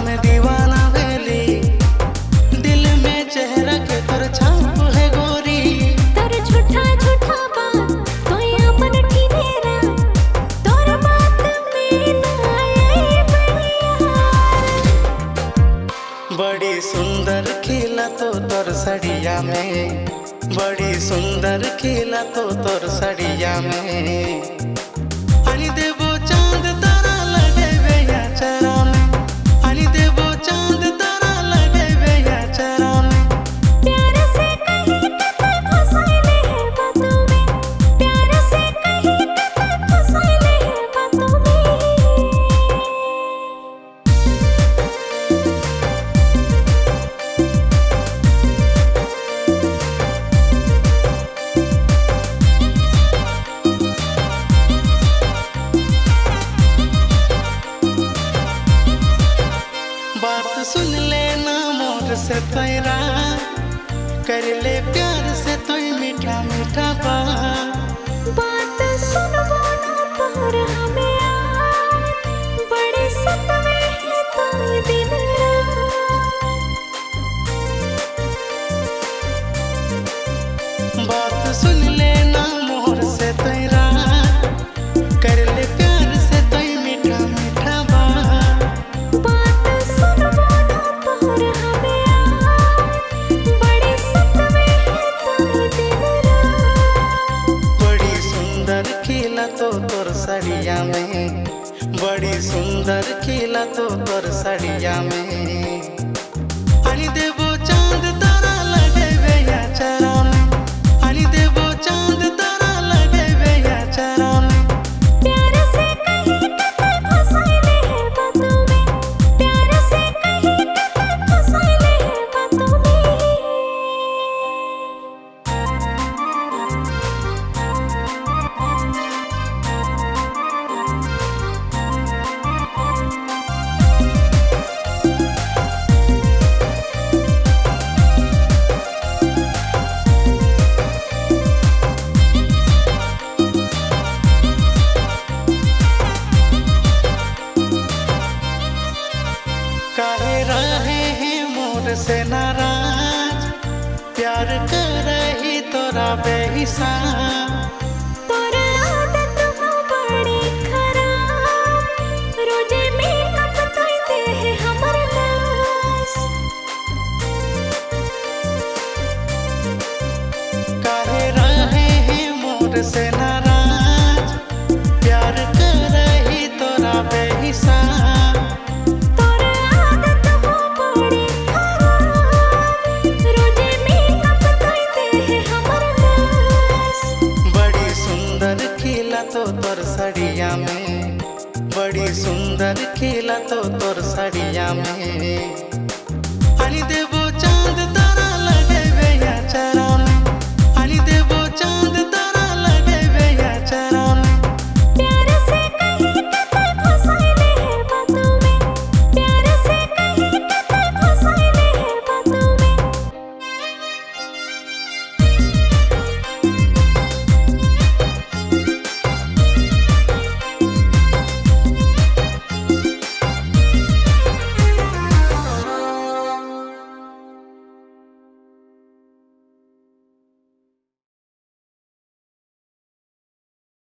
में दीवाना वेली, दिल में चेहरा के तोर छाप है गोरी। तोर झूठा झूठा बात तोय अपन ठिनेरा, तोर बात में ना आई बनियार। बड़ी सुंदर खिला तो तोर सड़िया में, बड़ी सुंदर खिला तो तोर सड़िया में। आनी देवो चांद तारा लगे या चरा में, आनी देवो चांद तारा लगे या चरा में। प्यार से कहीं कते फसाइले है बातों में, प्यार से कहीं कते फसाइले है बातों में। बात सुन लेना मोर से तोरा, कर ले प्यार से तोय मीठा मीठा बात सुनबो ना तोर हमें यार, बड़े सतवे है तोय दिन रात। बात सुन लेना मोर से तोरा, कर ले प्यार से तोय मीठा मीठा बात सुनबो ना तोर हमें यार, बड़े सतवे है तोय दिन रात। बड़ी सुंदर खिला तो तोर सड़िया में, बड़ी सुंदर खिला तो तोर सड़िया में। आनी देवो चांद तारा लगे या चरा में, आनी देवो चांद तारा लगे या चरा में। प्यार से कहीं कते फसाइले है बातों में, प्यार से कहीं कते फसाइले है बातों में। काहे रहे हैं मोर से नाराज, प्यार कर रही तोरा बेहिसाब। तोर आदत हो बड़ी खराब, रोजे मेकअप तोय दे है हमर नास। काहे रहे हैं मोर से नाराज, प्यार कर रही तोरा बेहिसाब। तोर आदत हो बड़ी खराब, रोजे मेकअप तोय दे है हमर नास। बड़ी सुंदर खिला तो तोर सड़िया में, बड़ी सुंदर खिला तो तोर सड़िया में।